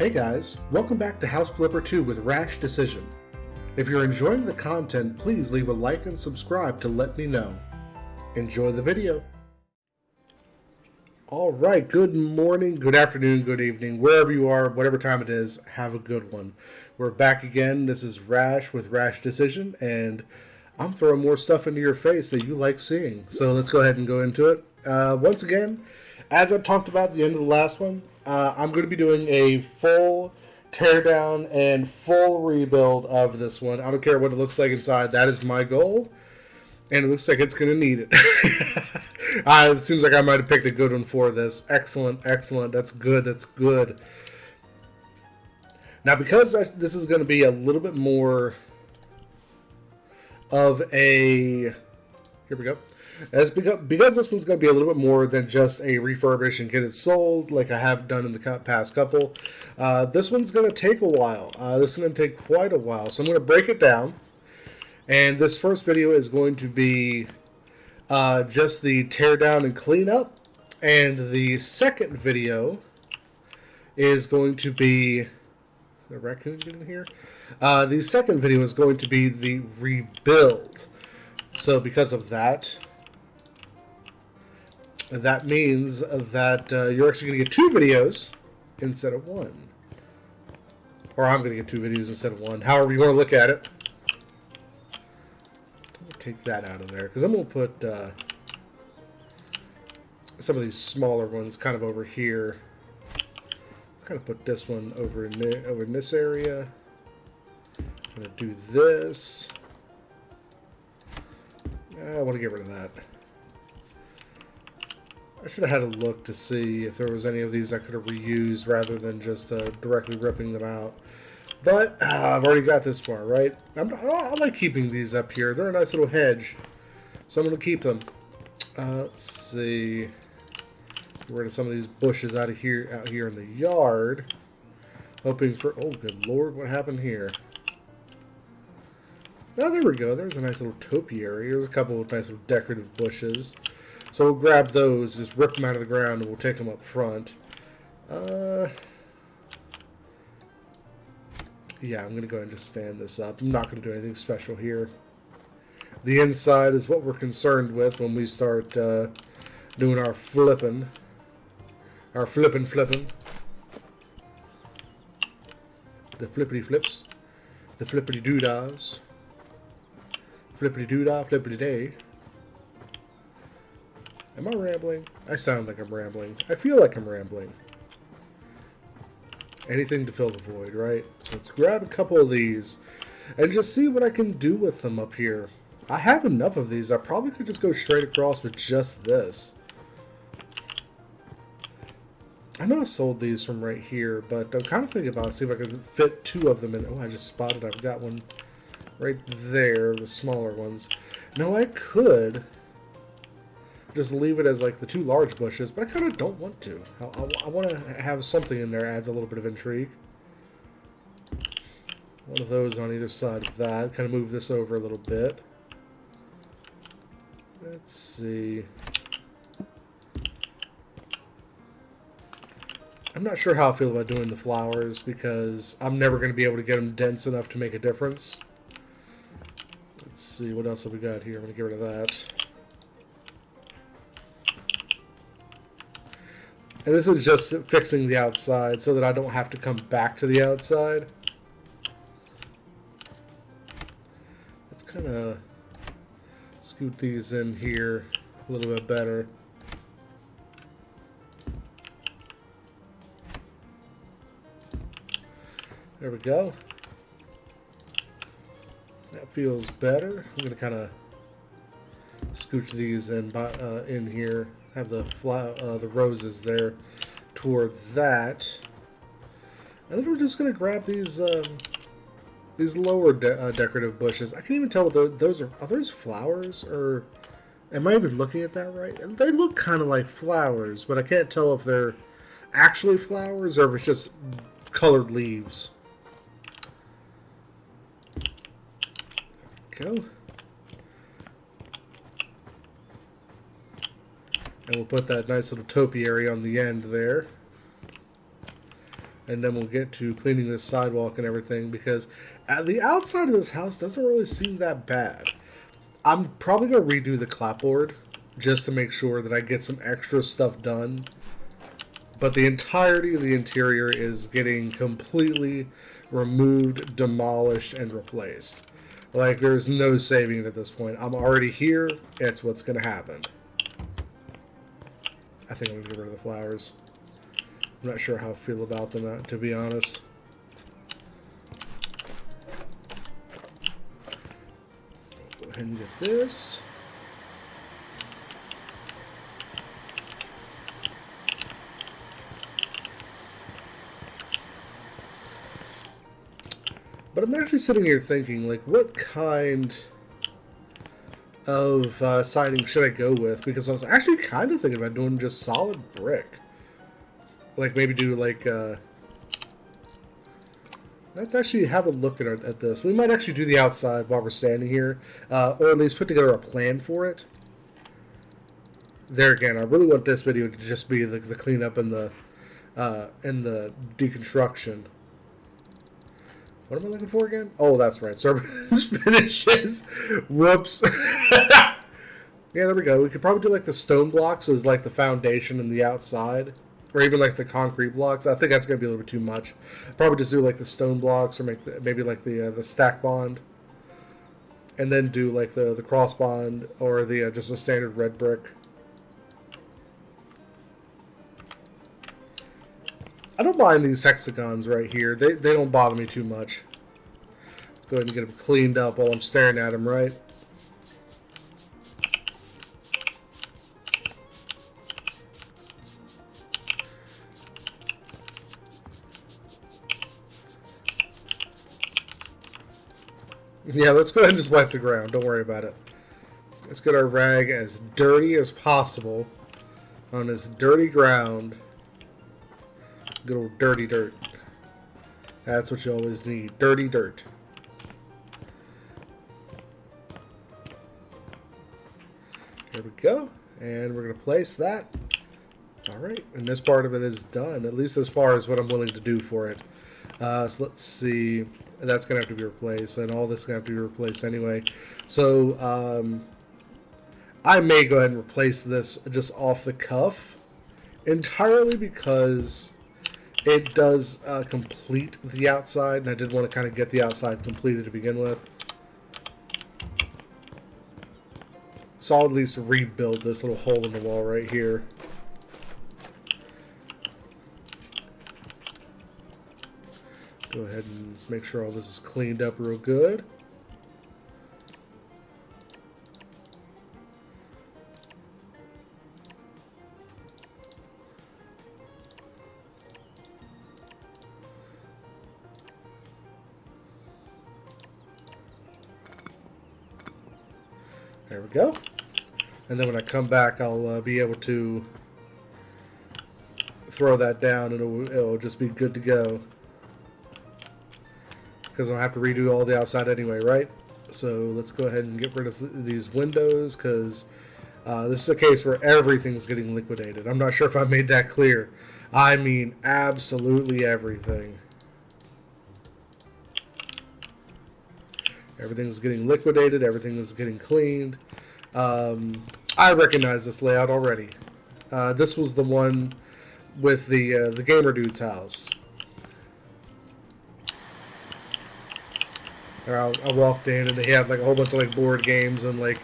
Hey guys, welcome back to House Flipper 2 with Rash Decision. If you're enjoying the content, please leave a like and subscribe to let me know. Enjoy the video. Alright, good morning, good afternoon, good evening, wherever you are, whatever time it is, have a good one. We're back again. This is Rash with Rash Decision, and I'm throwing more stuff into your face that you like seeing. So let's go ahead and go into it. Once again, as I talked about at the end of the last one, I'm going to be doing a full teardown and full rebuild of this one. I don't care what it looks like inside. That is my goal. And it looks like it's going to need it. It seems like I might have picked a good one for this. Excellent, excellent. That's good, that's good. Now, because this is going to be a little bit more of a... Here we go. As because this one's going to be a little bit more than just a refurbish and get it sold like I have done in the past couple. This one's going to take a while. This is going to take quite a while. So I'm going to break it down. And this first video is going to be just the teardown and cleanup. And the second video is going to be... The raccoon get in here? The second video is going to be the rebuild. So because of that... That means that you're actually going to get two videos instead of one. Or I'm going to get two videos instead of one. However you want to look at it. I'm going to take that out of there. Because I'm going to put some of these smaller ones kind of over here. Kind of put this one over in this area. I'm going to do this. I want to get rid of that. I should have had a look to see if there was any of these I could have reused rather than just directly ripping them out. But I've already got this far, right? I like keeping these up here. They're a nice little hedge. So I'm going to keep them. Let's see. Get rid of some of these bushes out here in the yard. Hoping for... Oh, good lord, what happened here? Oh, there we go. There's a nice little topiary. There's a couple of nice little decorative bushes. So we'll grab those, just rip them out of the ground, and we'll take them up front. Yeah, I'm going to go ahead and just stand this up. I'm not going to do anything special here. The inside is what we're concerned with when we start doing our flipping. Our flipping. The flippity flips. The flippity doo-dahs. Flippity doo-dah, flippity day. Am I rambling? I sound like I'm rambling. I feel like I'm rambling. Anything to fill the void, right? So let's grab a couple of these and just see what I can do with them up here. I have enough of these. I probably could just go straight across with just this. I know I sold these from right here, but I'm kind of thinking about see if I can fit two of them in. Oh, I just spotted I've got one right there, the smaller ones. Now I could... just leave it as like the two large bushes, but I kind of don't want to. I want to have something in there adds a little bit of intrigue. One of those on either side of that. Kind of move this over a little bit. Let's see. I'm not sure how I feel about doing the flowers because I'm never going to be able to get them dense enough to make a difference. Let's see, what else have we got here? I'm going to get rid of that. And this is just fixing the outside so that I don't have to come back to the outside. Let's kind of scoot these in here a little bit better. There we go. That feels better. I'm going to kind of scooch these in here. Have the roses there towards that, and then we're just going to grab these lower decorative bushes. I can't even tell what those are. Are those flowers, or am I even looking at that right? And they look kind of like flowers, but I can't tell if they're actually flowers or if it's just colored leaves. There we go. And we'll put that nice little topiary on the end there. and then we'll get to cleaning this sidewalk and everything, because the outside of this house doesn't really seem that bad. I'm probably going to redo the clapboard just to make sure that I get some extra stuff done. But the entirety of the interior is getting completely removed, demolished, and replaced. Like, there's no saving it at this point. I'm already here. It's what's going to happen. I think I'm going to get rid of the flowers. I'm not sure how I feel about them, to be honest. Go ahead and get this. But I'm actually sitting here thinking, like, what kind of siding should I go with? Because I was actually kind of thinking about doing just solid brick. Like, maybe do, like, let's actually have a look at this. We might actually do the outside while we're standing here, or at least put together a plan for it. There again, I really want this video to just be the cleanup and the deconstruction. What am I looking for again? Oh, that's right. Service finishes. Whoops. Yeah, there we go. We could probably do like the stone blocks as like the foundation and the outside. Or even like the concrete blocks. I think that's going to be a little bit too much. Probably just do like the stone blocks or maybe like the stack bond. And then do like the cross bond or the just a standard red brick. I don't mind these hexagons right here. They don't bother me too much. Let's go ahead and get them cleaned up while I'm staring at them, right? Yeah, let's go ahead and just wipe the ground. Don't worry about it. Let's get our rag as dirty as possible on this dirty ground. Good old dirty dirt. That's what you always need. Dirty dirt. There we go. And we're going to place that. Alright. And this part of it is done. At least as far as what I'm willing to do for it. So let's see. That's going to have to be replaced. And all this is going to have to be replaced anyway. So I may go ahead and replace this just off the cuff. Entirely because it does complete the outside, and I did want to kind of get the outside completed to begin with. So I'll at least rebuild this little hole in the wall right here. Go ahead and make sure all this is cleaned up real good. There we go. And then when I come back, I'll be able to throw that down, and it'll just be good to go. Because I'll have to redo all the outside anyway, right? So let's go ahead and get rid of these windows, because this is a case where everything's getting liquidated. I'm not sure if I made that clear. I mean absolutely everything. Everything's getting liquidated. Everything is getting cleaned. I recognize this layout already. This was the one with the gamer dude's house. I walked in and they had like a whole bunch of like board games and like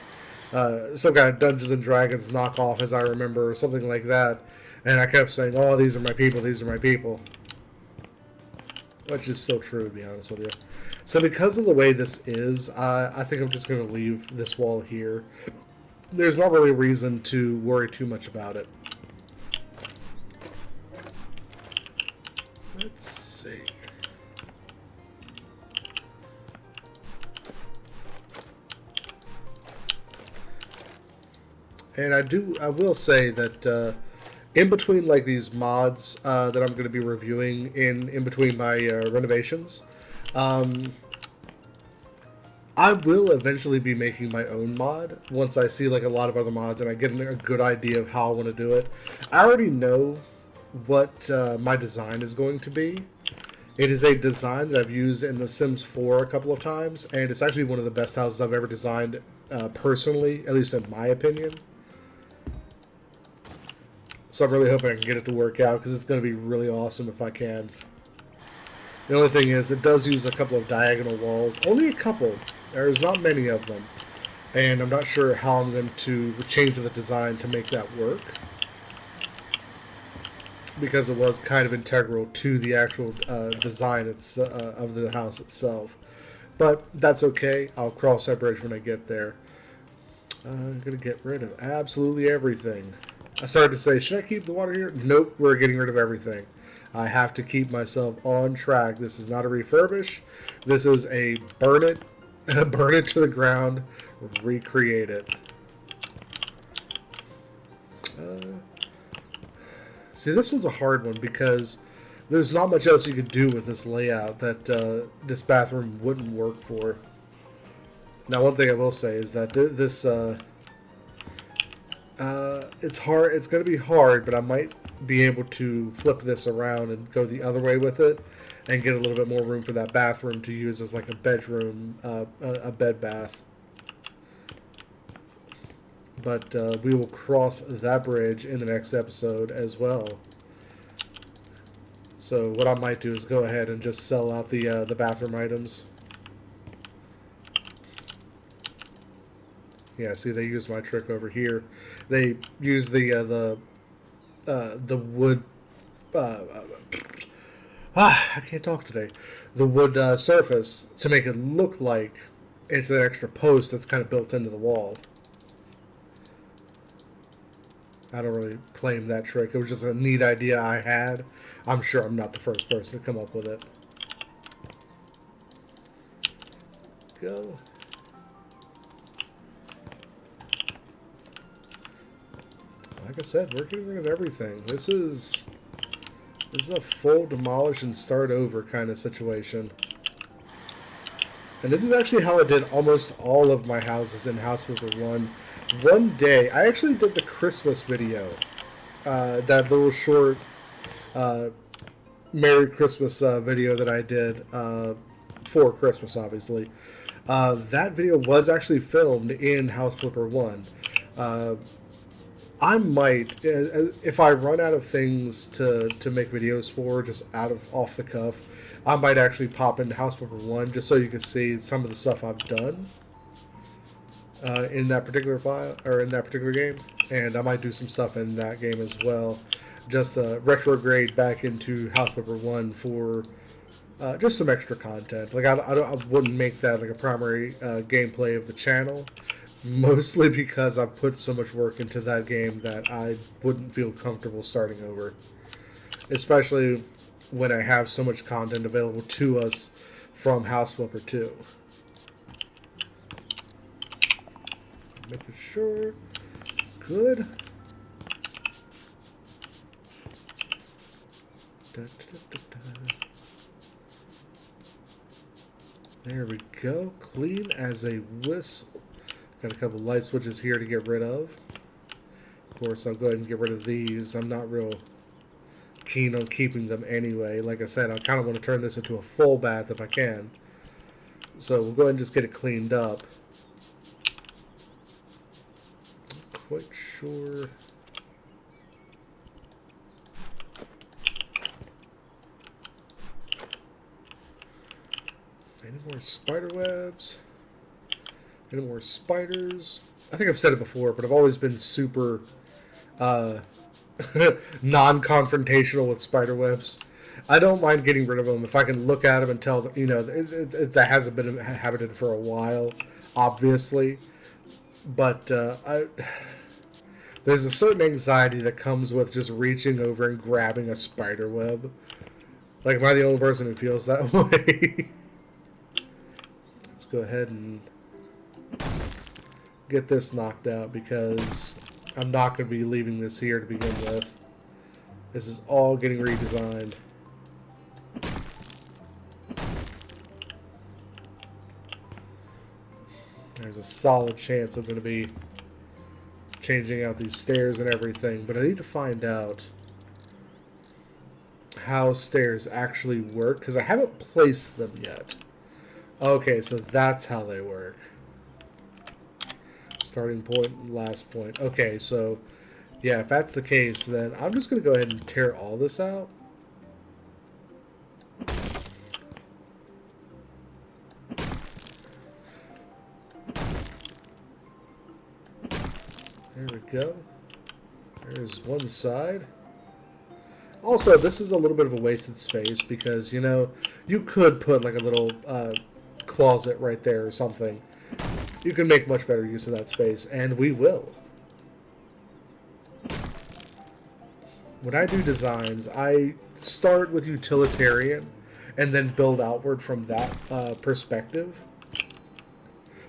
some kind of Dungeons and Dragons knockoff, as I remember, or something like that. And I kept saying, "Oh, these are my people. These are my people," which is so true, to be honest with you. So because of the way this is, I think I'm just going to leave this wall here. There's not really a reason to worry too much about it. Let's see. And I will say that in between like these mods that I'm going to be reviewing in between my renovations, I will eventually be making my own mod once I see like a lot of other mods and I get a good idea of how I want to do it. I already know what my design is going to be. It is a design that I've used in The Sims 4 a couple of times, and it's actually one of the best houses I've ever designed personally, at least in my opinion. So I'm really hoping I can get it to work out because it's going to be really awesome if I can. The only thing is, it does use a couple of diagonal walls. Only a couple. There's not many of them. And I'm not sure how I'm going to change the design to make that work, because it was kind of integral to the actual design of the house itself. But that's okay. I'll cross that bridge when I get there. I'm going to get rid of absolutely everything. I started to say, should I keep the water here? Nope, we're getting rid of everything. I have to keep myself on track. This is not a refurbish. This is a burn it to the ground, recreate it. See, this one's a hard one because there's not much else you could do with this layout that this bathroom wouldn't work for. Now, one thing I will say is that this it's hard. It's going to be hard, but I might be able to flip this around and go the other way with it, and get a little bit more room for that bathroom to use as like a bedroom, a bed bath. But we will cross that bridge in the next episode as well. So what I might do is go ahead and just sell out the bathroom items. Yeah, see, they use my trick over here. They use the wood. I can't talk today. The wood surface to make it look like it's an extra post that's kind of built into the wall. I don't really claim that trick. It was just a neat idea I had. I'm sure I'm not the first person to come up with it. Go. Like I said, we're getting rid of everything. This is a full demolish and start over kind of situation. And this is actually how I did almost all of my houses in House Flipper 1. One day, I actually did the Christmas video. That little short Merry Christmas video that I did for Christmas, obviously. That video was actually filmed in House Flipper 1. I might, if I run out of things to make videos for, just off the cuff, I might actually pop into House Flipper 1 just so you can see some of the stuff I've done in that particular file, or in that particular game, and I might do some stuff in that game as well, just retrograde back into House Flipper 1 for just some extra content. Like I wouldn't make that like a primary gameplay of the channel. Mostly because I've put so much work into that game that I wouldn't feel comfortable starting over. Especially when I have so much content available to us from House Flipper 2. Making sure. Good. There we go. Clean as a whistle. Got a couple light switches here to get rid of. Of course, I'll go ahead and get rid of these. I'm not real keen on keeping them anyway. Like I said, I kind of want to turn this into a full bath if I can. So we'll go ahead and just get it cleaned up. Not quite sure. Any more spider webs? Any more spiders? I think I've said it before, but I've always been super non-confrontational with spider webs. I don't mind getting rid of them if I can look at them and tell them, you know, that hasn't been inhabited for a while, obviously. But there's a certain anxiety that comes with just reaching over and grabbing a spider web. Like, am I the only person who feels that way? Let's go ahead and get this knocked out because I'm not going to be leaving this here to begin with. This is all getting redesigned. There's a solid chance I'm going to be changing out these stairs and everything, but I need to find out how stairs actually work because I haven't placed them yet. Okay, so that's how they work. Starting point, last point. Okay, so yeah, if that's the case, then I'm just going to go ahead and tear all this out. There we go. There's one side. Also, this is a little bit of a wasted space because, you know, you could put like a little closet right there or something. You can make much better use of that space, and we will. When I do designs, I start with utilitarian and then build outward from that perspective.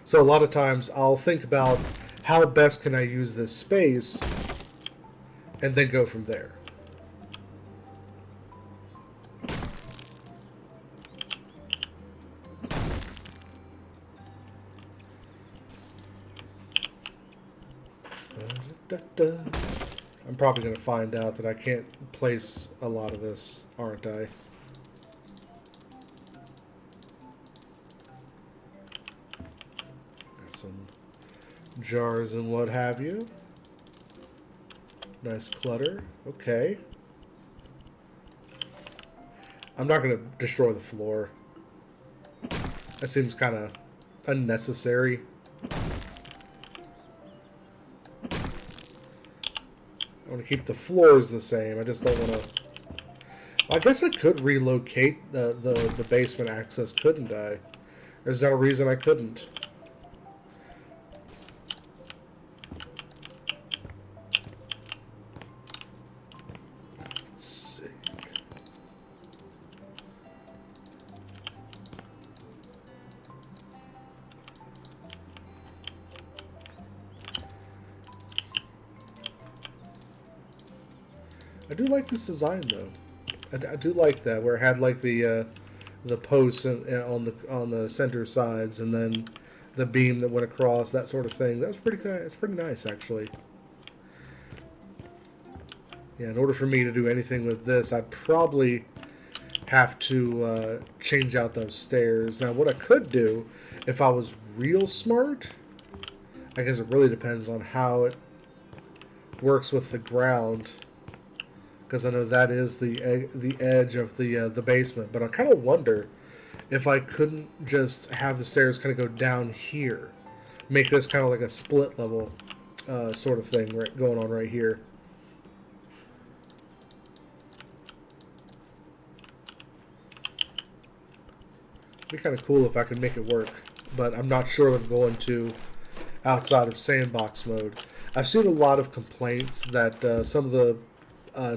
So a lot of times I'll think about how best can I use this space and then go from there. I'm probably going to find out that I can't place a lot of this, aren't I? Got some jars and what have you. Nice clutter. Okay. I'm not going to destroy the floor. That seems kind of unnecessary. I want to keep the floors the same. I just don't want to... I guess I could relocate the basement access, couldn't I? Or is that a reason I couldn't? Let's see. I do like this design though. I do like that where it had like the posts on the center sides and then the beam that went across, that sort of thing. That was pretty nice. It's pretty nice actually. Yeah, in order for me to do anything with this, I'd probably have to change out those stairs. Now, what I could do, if I was real smart, I guess it really depends on how it works with the ground. Because I know that is the edge of the basement. But I kind of wonder if I couldn't just have the stairs kind of go down here. Make this kind of like a split level sort of thing going on right here. It'd be kind of cool if I could make it work. But I'm not sure I'm going to outside of sandbox mode. I've seen a lot of complaints that some of the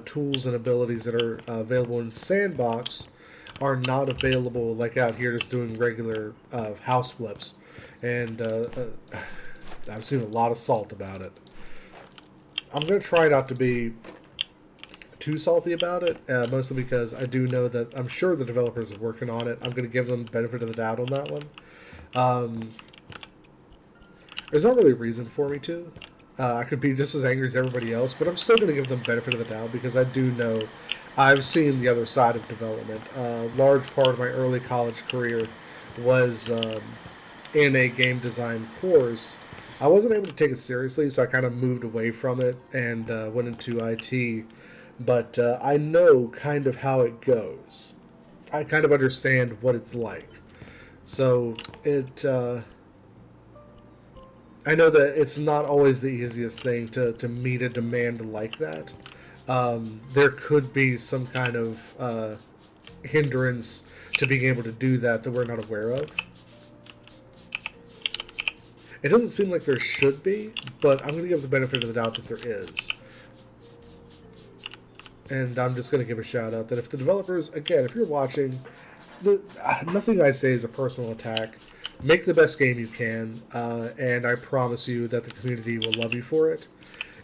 tools and abilities that are available in sandbox are not available like out here just doing regular house flips, and I've seen a lot of salt about it. I'm going to try not to be too salty about it, mostly because I do know that I'm sure the developers are working on it. I'm going to give them the benefit of the doubt on that one. There's not really a reason for me to. I could be just as angry as everybody else, but I'm still going to give them benefit of the doubt because I do know I've seen the other side of development. A large part of my early college career was in a game design course. I wasn't able to take it seriously, so I kind of moved away from it and went into IT. But I know kind of how it goes. I kind of understand what it's like. So it... I know that it's not always the easiest thing to meet a demand like that. There could be some kind of hindrance to being able to do that we're not aware of. It doesn't seem like there should be, but I'm going to give the benefit of the doubt that there is. And I'm just going to give a shout out that if the developers, again, if you're watching, nothing I say is a personal attack. Make the best game you can, and I promise you that the community will love you for it.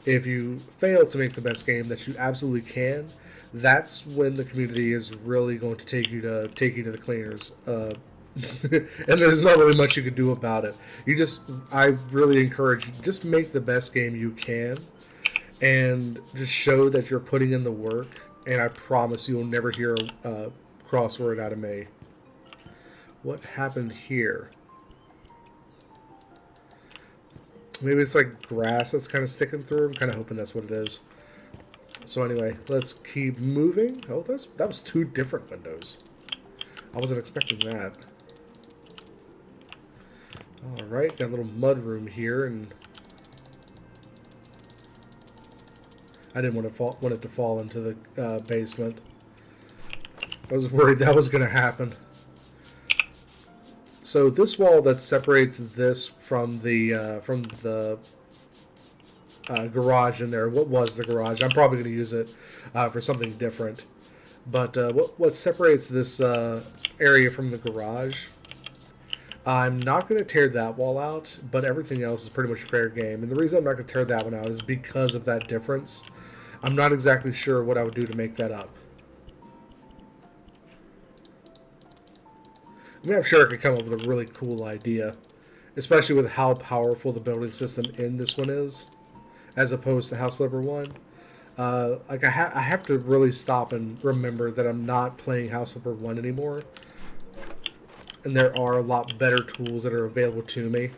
If you fail to make the best game that you absolutely can, that's when the community is really going to take you to the cleaners. And there's not really much you can do about it. I really encourage you, just make the best game you can, and just show that you're putting in the work. And I promise you'll never hear a crossword out of me. What happened here? Maybe it's like grass that's kind of sticking through. I'm kind of hoping that's what it is. So anyway, let's keep moving. Oh, that was two different windows. I wasn't expecting that. Alright, got a little mud room here, and I didn't want it to fall into the basement. I was worried that was going to happen. So this wall that separates this from the garage in there, what was the garage? I'm probably going to use it for something different. But what separates this area from the garage? I'm not going to tear that wall out, but everything else is pretty much fair game. And the reason I'm not going to tear that one out is because of that difference. I'm not exactly sure what I would do to make that up. I mean, I'm sure I could come up with a really cool idea, especially with how powerful the building system in this one is, as opposed to House Flipper 1. Like I have to really stop and remember that I'm not playing House Flipper 1 anymore. And there are a lot better tools that are available to me.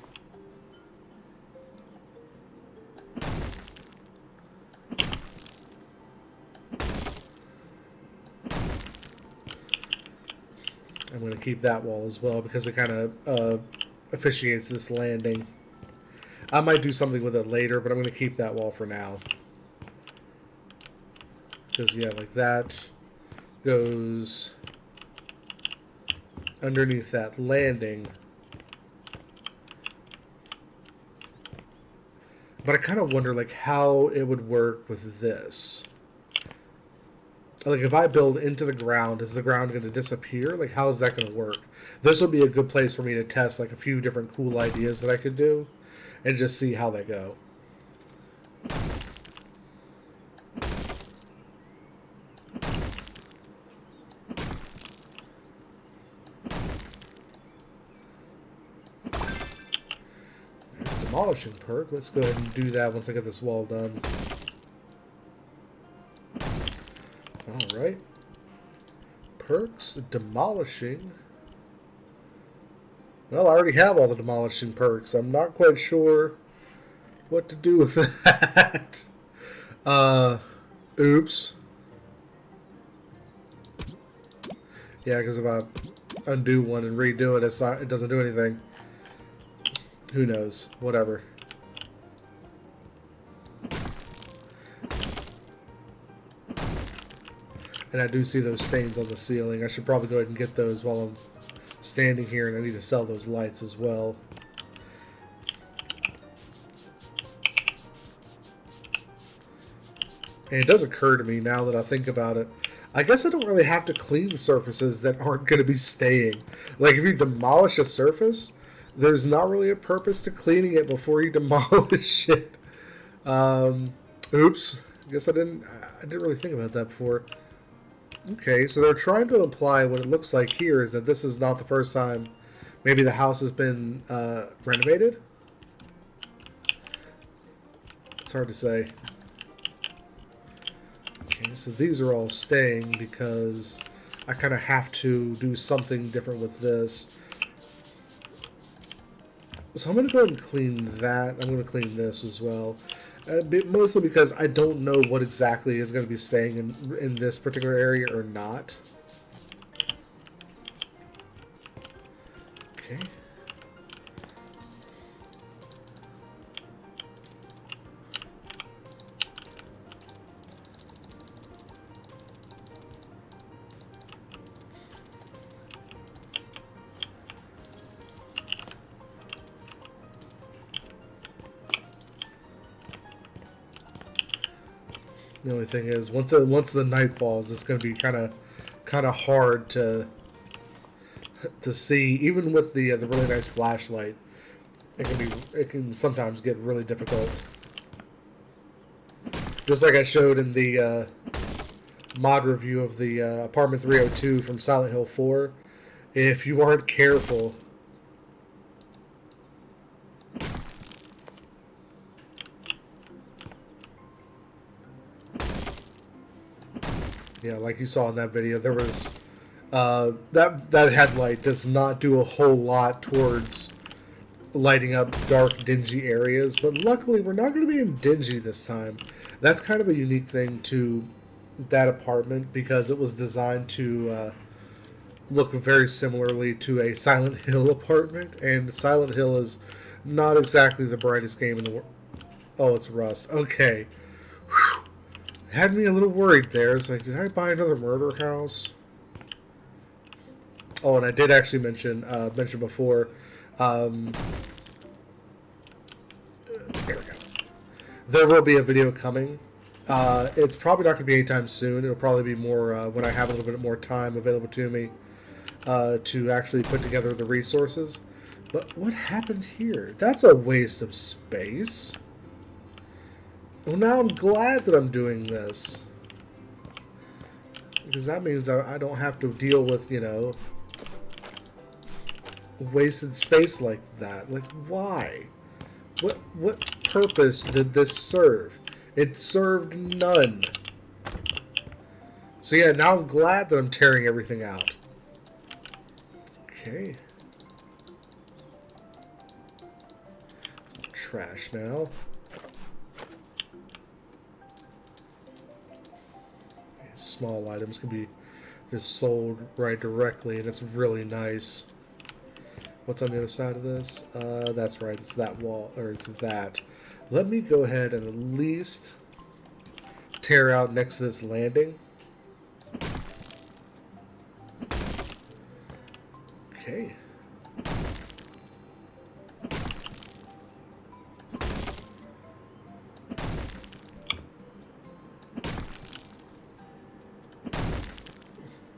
I'm going to keep that wall as well because it kind of officiates this landing. I might do something with it later, but I'm going to keep that wall for now. Because, yeah, like that goes underneath that landing. But I kind of wonder, like, how it would work with this. Like, if I build into the ground, is the ground going to disappear? Like, how is that going to work? This would be a good place for me to test, like, a few different cool ideas that I could do and just see how they go. Demolishing perk. Let's go ahead and do that once I get this wall done. Alright. Perks. Demolishing. Well, I already have all the demolishing perks. I'm not quite sure what to do with that. Oops. Yeah, because if I undo one and redo it, it doesn't do anything. Who knows? Whatever. And I do see those stains on the ceiling. I should probably go ahead and get those while I'm standing here, and I need to sell those lights as well. And it does occur to me now that I think about it, I guess I don't really have to clean surfaces that aren't going to be staying. Like, if you demolish a surface, there's not really a purpose to cleaning it before you demolish it. Oops. I guess I didn't really think about that before. Okay, so they're trying to imply what it looks like here is that this is not the first time maybe the house has been renovated. It's hard to say. Okay, so these are all staying because I kind of have to do something different with this. So I'm going to go ahead and clean that. I'm going to clean this as well. Mostly because I don't know what exactly is going to be staying in this particular area or not. Okay. The only thing is, once the night falls, it's going to be kind of hard to see. Even with the really nice flashlight, it can sometimes get really difficult. Just like I showed in the mod review of the Apartment 302 from Silent Hill 4, if you aren't careful. Yeah, like you saw in that video, there was that headlight does not do a whole lot towards lighting up dark, dingy areas. But luckily, we're not going to be in dingy this time. That's kind of a unique thing to that apartment because it was designed to look very similarly to a Silent Hill apartment, and Silent Hill is not exactly the brightest game in the world. Oh, it's Rust. Okay. Whew. Had me a little worried there. It's like, did I buy another murder house? Oh, and I did actually mention before. Um, there we go. There will be a video coming. It's probably not going to be anytime soon. It'll probably be more when I have a little bit more time available to me to actually put together the resources. But what happened here? That's a waste of space. Well, now I'm glad that I'm doing this. Because that means I don't have to deal with, wasted space like that. Like, why? What purpose did this serve? It served none. So yeah, now I'm glad that I'm tearing everything out. Okay. Some trash now. Small items can be just sold right directly, and it's really nice. What's on the other side of this? That's right, it's that wall, or it's that. Let me go ahead and at least tear out next to this landing. Okay.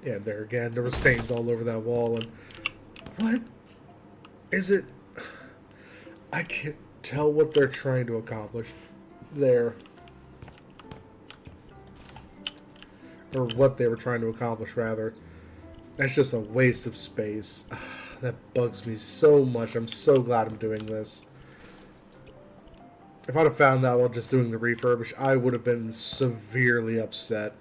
Yeah, there again, there were stains all over that wall, and what is it? I can't tell what they're trying to accomplish there. Or what they were trying to accomplish, rather. That's just a waste of space. That bugs me so much. I'm so glad I'm doing this. If I'd have found that while just doing the refurbish, I would have been severely upset.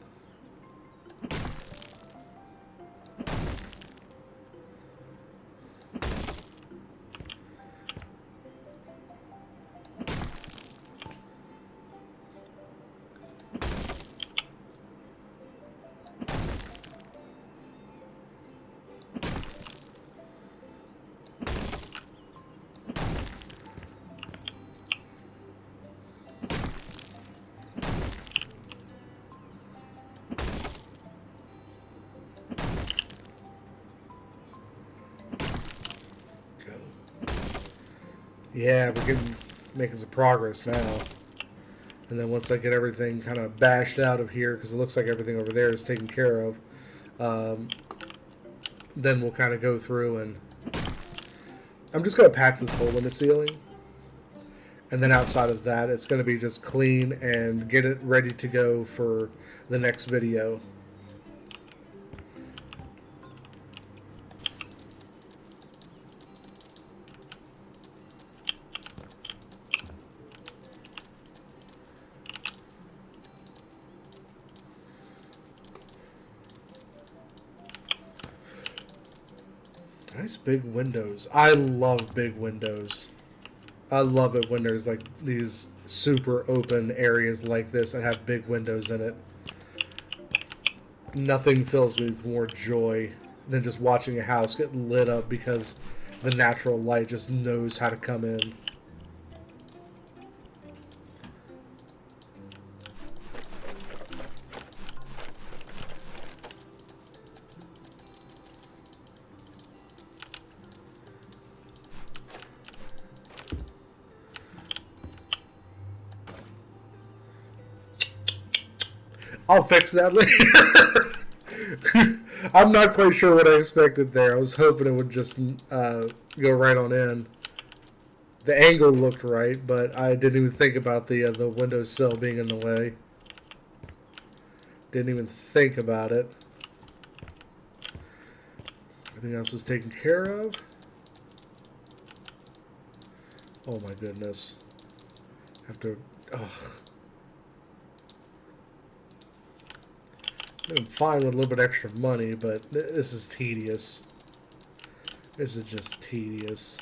Yeah, we're making some progress now. And then once I get everything kind of bashed out of here, because it looks like everything over there is taken care of, um, then we'll kind of go through and I'm just going to pack this hole in the ceiling. And then outside of that, it's going to be just clean and get it ready to go for the next video. Nice big windows. I love big windows. I love it when there's like these super open areas like this that have big windows in it. Nothing fills me with more joy than just watching a house get lit up because the natural light just knows how to come in. I'll fix that later. I'm not quite sure what I expected there. I was hoping it would just go right on in. The angle looked right, but I didn't even think about the windowsill being in the way. Didn't even think about it. Everything else is taken care of. Oh my goodness. Have to. Ugh. I'm fine with a little bit extra money, but this is tedious. This is just tedious.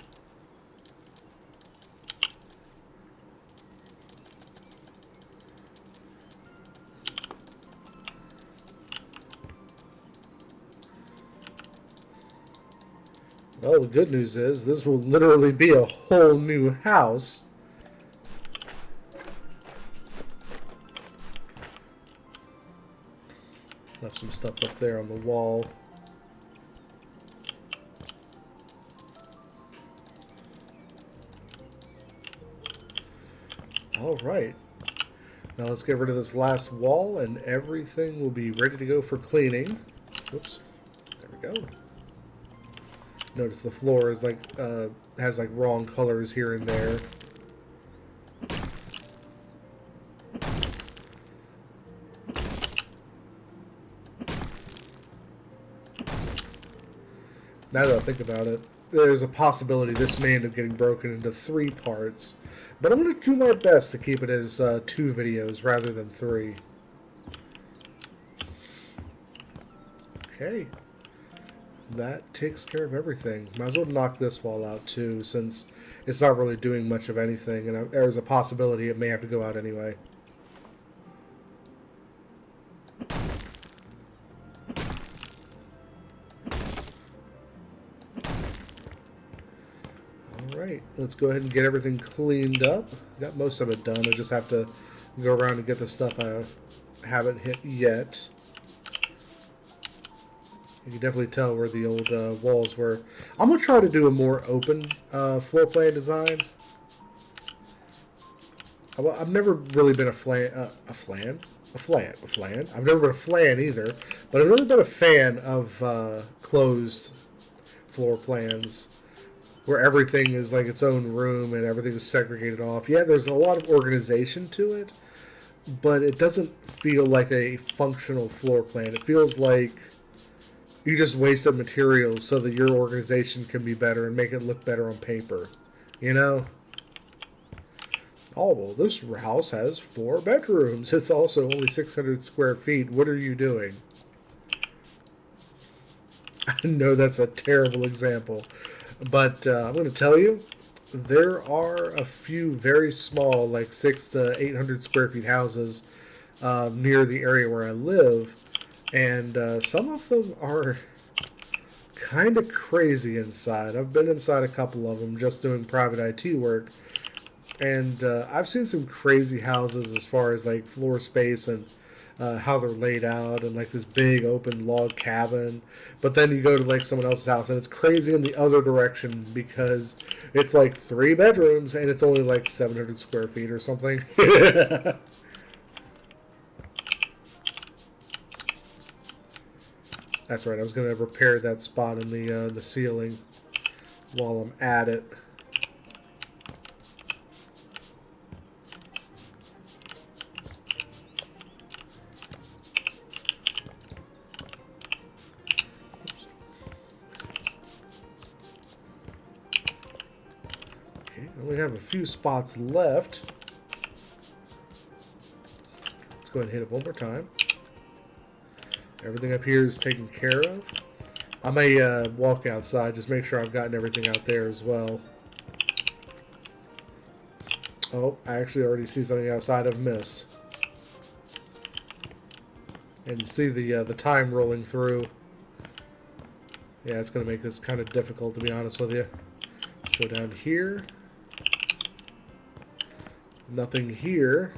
Well, the good news is this will literally be a whole new house. Left some stuff up there on the wall. All right. Now let's get rid of this last wall and everything will be ready to go for cleaning. Oops. There we go. Notice the floor is like has like wrong colors here and there. Now that I think about it, there's a possibility this may end up getting broken into 3 parts. But I'm going to do my best to keep it as 2 videos rather than 3. Okay. That takes care of everything. Might as well knock this wall out too, since it's not really doing much of anything, and there's a possibility it may have to go out anyway. Alright, let's go ahead and get everything cleaned up. Got most of it done. I just have to go around and get the stuff I haven't hit yet. You can definitely tell where the old walls were. I'm going to try to do a more open floor plan design. I've never really been a flan. I've never been a flan either, but I've never been a fan of closed floor plans where everything is like its own room and everything is segregated off. Yeah, there's a lot of organization to it, but it doesn't feel like a functional floor plan. It feels like you just wasted materials so that your organization can be better and make it look better on paper. You know? Oh, well, this house has 4 bedrooms. It's also only 600 square feet. What are you doing? I know that's a terrible example. But I'm going to tell you, there are a few very small, like 600 to 800 square feet houses near the area where I live. And some of them are kind of crazy inside. I've been inside a couple of them just doing private IT work. And I've seen some crazy houses as far as like floor space and how they're laid out, and like this big open log cabin. But then you go to like someone else's house and it's crazy in the other direction because it's like 3 bedrooms and it's only like 700 square feet or something. That's right, I was going to repair that spot in the ceiling while I'm at it. Okay, I only have a few spots left. Let's go ahead and hit it one more time. Everything up here is taken care of. I may walk outside, just make sure I've gotten everything out there as well. Oh, I actually already see something outside I've missed. And you see the time rolling through. Yeah, it's going to make this kind of difficult, to be honest with you. Let's go down here. Nothing here.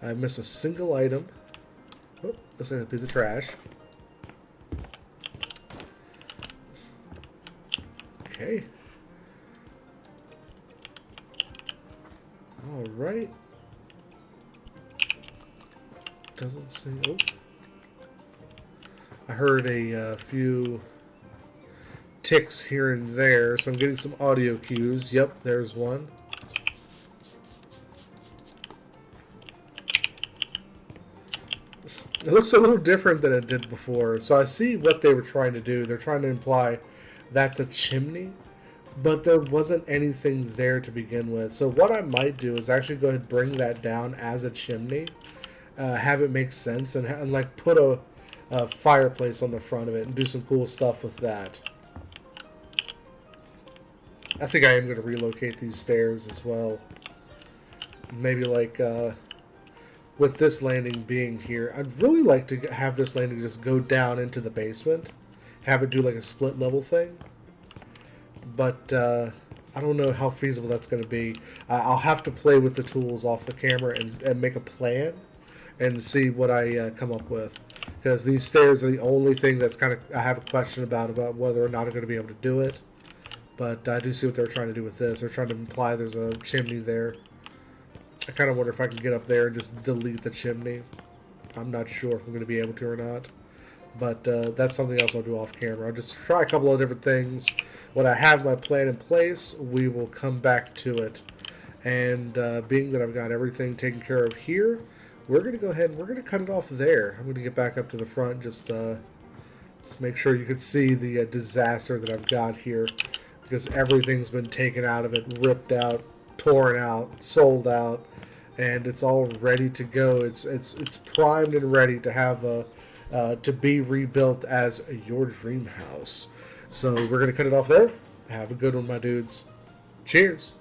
I miss a single item. Oh, this is a piece of trash. Okay. All right. Doesn't seem. Oh. I heard a few ticks here and there, so I'm getting some audio cues. Yep, there's one. It looks a little different than it did before. So I see what they were trying to do. They're trying to imply that's a chimney, but there wasn't anything there to begin with. So what I might do is actually go ahead and bring that down as a chimney, have it make sense, and like put fireplace on the front of it and do some cool stuff with that. I think I am going to relocate these stairs as well. Maybe like with this landing being here, I'd really like to have this landing just go down into the basement. Have it do like a split level thing. But I don't know how feasible that's going to be. I'll have to play with the tools off the camera and make a plan and see what I come up with. Because these stairs are the only thing that's kind of I have a question about whether or not I'm going to be able to do it. But I do see what they're trying to do with this. They're trying to imply there's a chimney there. I kind of wonder if I can get up there and just delete the chimney. I'm not sure if I'm going to be able to or not. But that's something else I'll do off camera. I'll just try a couple of different things. When I have my plan in place, we will come back to it. And being that I've got everything taken care of here, we're going to go ahead and we're going to cut it off there. I'm going to get back up to the front, just make sure you can see the disaster that I've got here. Because everything's been taken out of it, ripped out, torn out, sold out, and it's all ready to go. It's primed and ready to have to be rebuilt as your dream house. So we're gonna cut it off there. Have a good one, my dudes. Cheers.